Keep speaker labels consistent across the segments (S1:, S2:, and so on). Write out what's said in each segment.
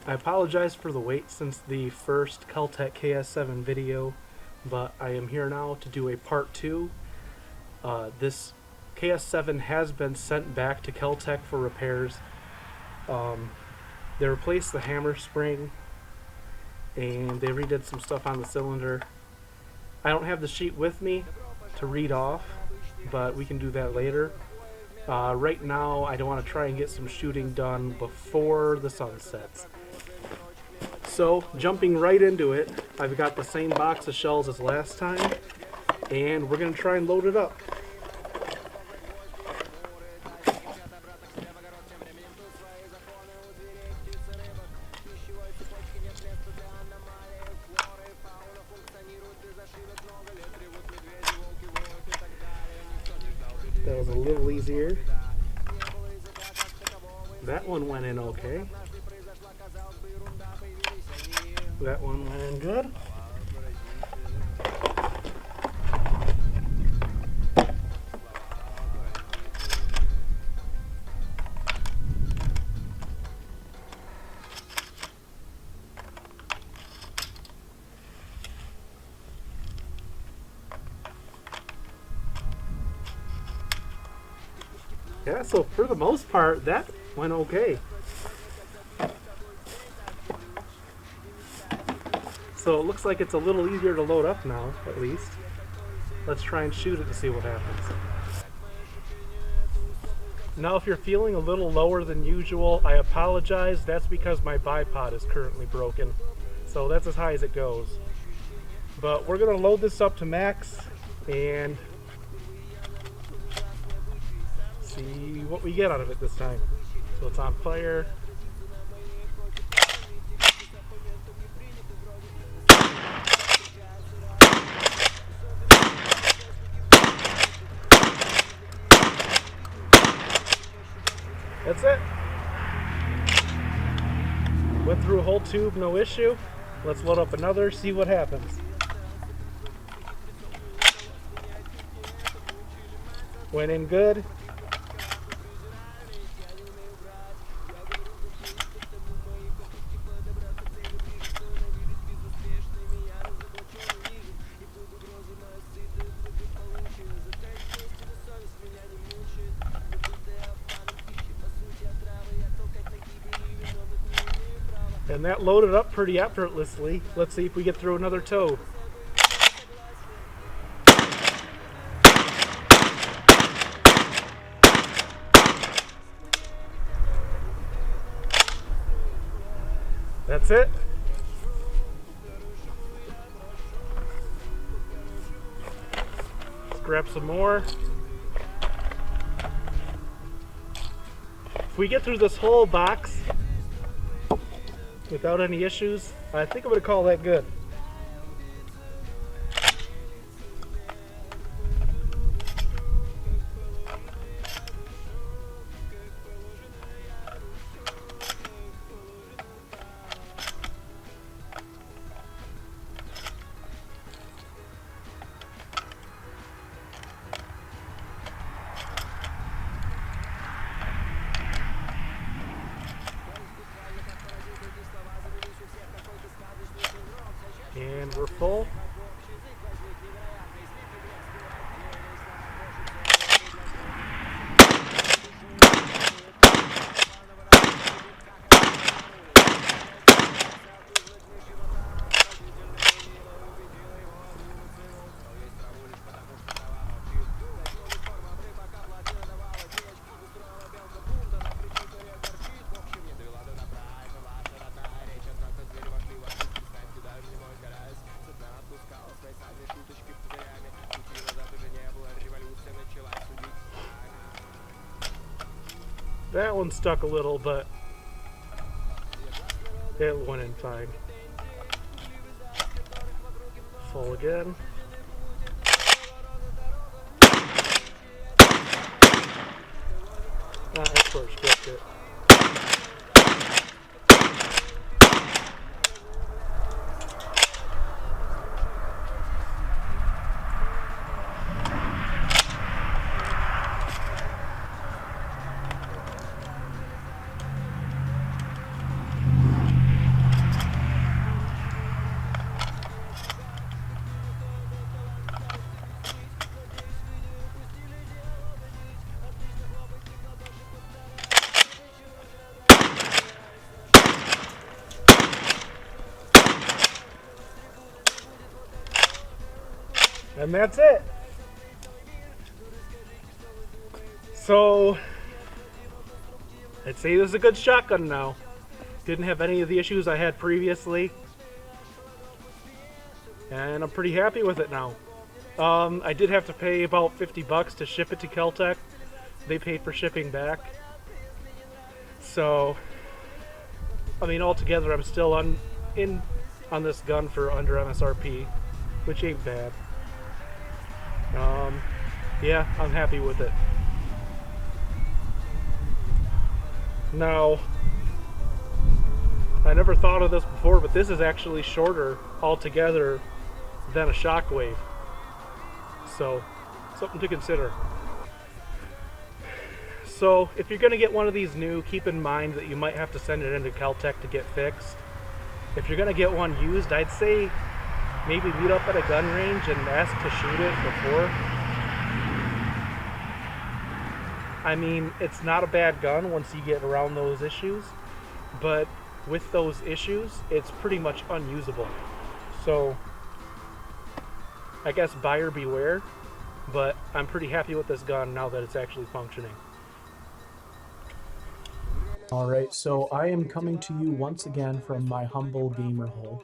S1: I apologize for the wait since the first KeltTec KS7 video, but I am here now to do a part 2. This KS7 has been sent back to KeltTec for repairs. They replaced the hammer spring and they redid some stuff on the cylinder. I don't have the sheet with me to read off, but we can do that later. Right now I don't want to try and get some shooting done before the sun sets. So, jumping right into it, I've got the same box of shells as last time, and we're going to try and load it up. That was a little easier. That one went in okay. That one went in good. Yeah, so for the most part, that went okay. So it looks like it's a little easier to load up now, at least. Let's try and shoot it to see what happens. Now if you're feeling a little lower than usual, I apologize. That's because my bipod is currently broken. So that's as high as it goes. But we're going to load this up to max and see what we get out of it this time. So it's on fire. That's it. Went through a whole tube, no issue. Let's load up another, see what happens. Went in good. And that loaded up pretty effortlessly. Let's see if we get through another toe. That's it. Let's grab some more. If we get through this whole box without any issues, I think I'm going to call that good. And we're full. That one stuck a little, but it went in fine. Full again. That torch gripped it. And that's it. So, I'd say this is a good shotgun now. Didn't have any of the issues I had previously. And I'm pretty happy with it now. I did have to pay about 50 bucks to ship it to KeltTec. They paid for shipping back. So, I mean, altogether, I'm still on this gun for under MSRP, which ain't bad. Yeah, I'm happy with it. Now, I never thought of this before, but this is actually shorter altogether than a Shockwave. So, something to consider. So, if you're going to get one of these new, keep in mind that you might have to send it into KeltTec to get fixed. If you're going to get one used, I'd say maybe meet up at a gun range and ask to shoot it before. I mean, it's not a bad gun once you get around those issues, but with those issues, it's pretty much unusable. So, I guess buyer beware, but I'm pretty happy with this gun now that it's actually functioning. Alright, so I am coming to you once again from my humble gamer hole.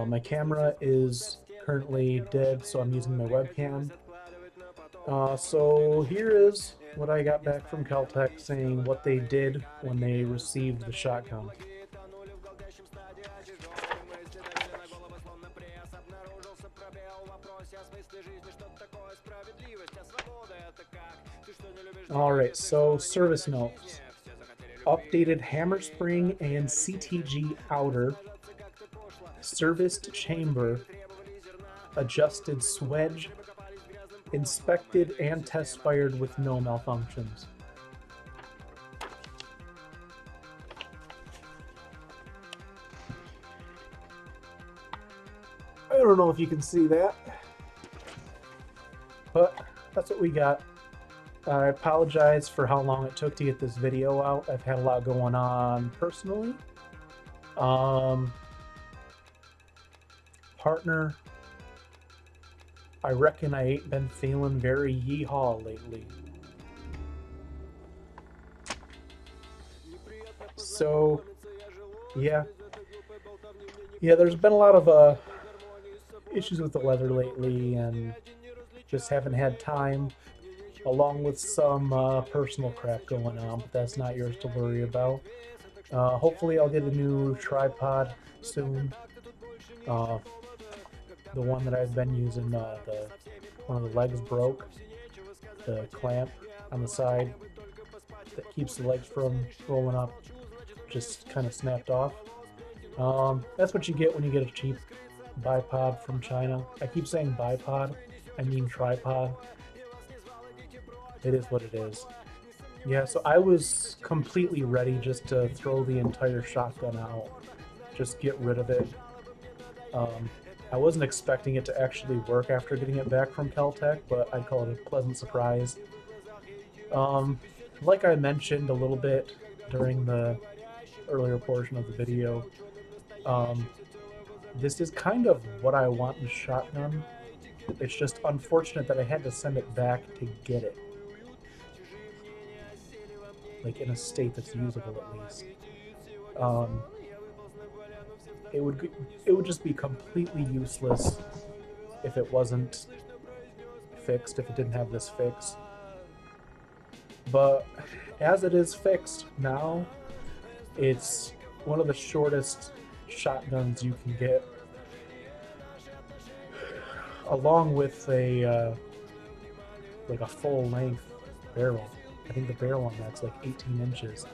S1: My camera is currently dead, so I'm using my webcam. So here is what I got back from KeltTec saying what they did when they received the shotgun. Alright, so service notes. Updated hammer spring and CTG outer, serviced chamber, adjusted swedge, inspected and test fired with no malfunctions. I don't know if you can see that, but that's what we got. I apologize for how long it took to get this video out. I've had a lot going on personally. Partner, I reckon I ain't been feeling very yeehaw lately. So, yeah, there's been a lot of issues with the weather lately, and just haven't had time, along with some personal crap going on, but that's not yours to worry about. Hopefully I'll get a new tripod soon. The one that I've been using, one of the legs broke. The clamp on the side that keeps the legs from rolling up just kind of snapped off. That's what you get when you get a cheap bipod from China. I keep saying bipod, I mean tripod. It is what it is. Yeah, so I was completely ready just to throw the entire shotgun out. Just get rid of it. I wasn't expecting it to actually work after getting it back from KeltTec, but I'd call it a pleasant surprise. Like I mentioned a little bit during the earlier portion of the video, this is kind of what I want in a shotgun. It's just unfortunate that I had to send it back to get it. Like in a state that's usable at least. It would just be completely useless if it wasn't fixed, if it didn't have this fix. But as it is fixed now, it's one of the shortest shotguns you can get, along with a like a full-length barrel. I think the barrel on that's like 18 inches.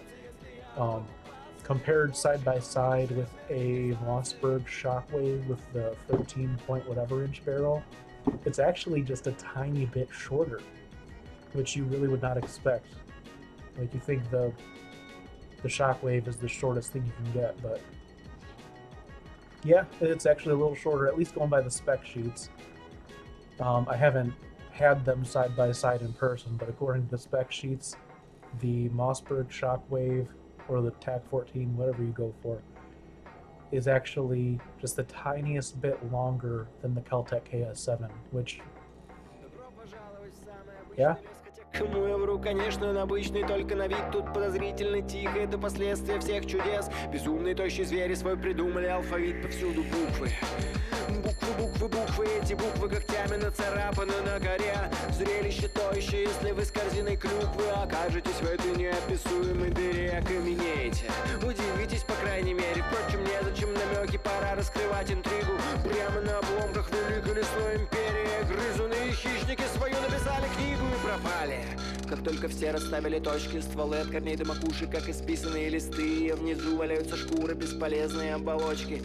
S1: Compared side by side with a Mossberg Shockwave with the 13 point whatever inch barrel, it's actually just a tiny bit shorter, which you really would not expect. Like, you think the Shockwave is the shortest thing you can get, but yeah, it's actually a little shorter, at least going by the spec sheets. I haven't had them side by side in person, but according to the spec sheets, the Mossberg Shockwave or the TAC 14, whatever you go for, is actually just the tiniest bit longer than the KeltTec KS7, which, yeah.
S2: Кому я вру, конечно, он обычный, только на вид тут подозрительно тихо. Это последствия всех чудес. Безумные тощие звери свой придумали, алфавит повсюду буквы. Буквы, эти буквы когтями нацарапаны на горе. Зрелище то еще, если вы с корзиной клюквы окажетесь в этой неописуемой дыре. Окаменеете, удивитесь, по крайней мере. Впрочем, незачем намеки, пора раскрывать интригу. Прямо на обломках великой лесной империи грызуны и хищники свою написали книгу и пропали. Как только все расставили точки, стволы от корней до макушек, как исписанные листы. Внизу валяются шкуры, бесполезные оболочки.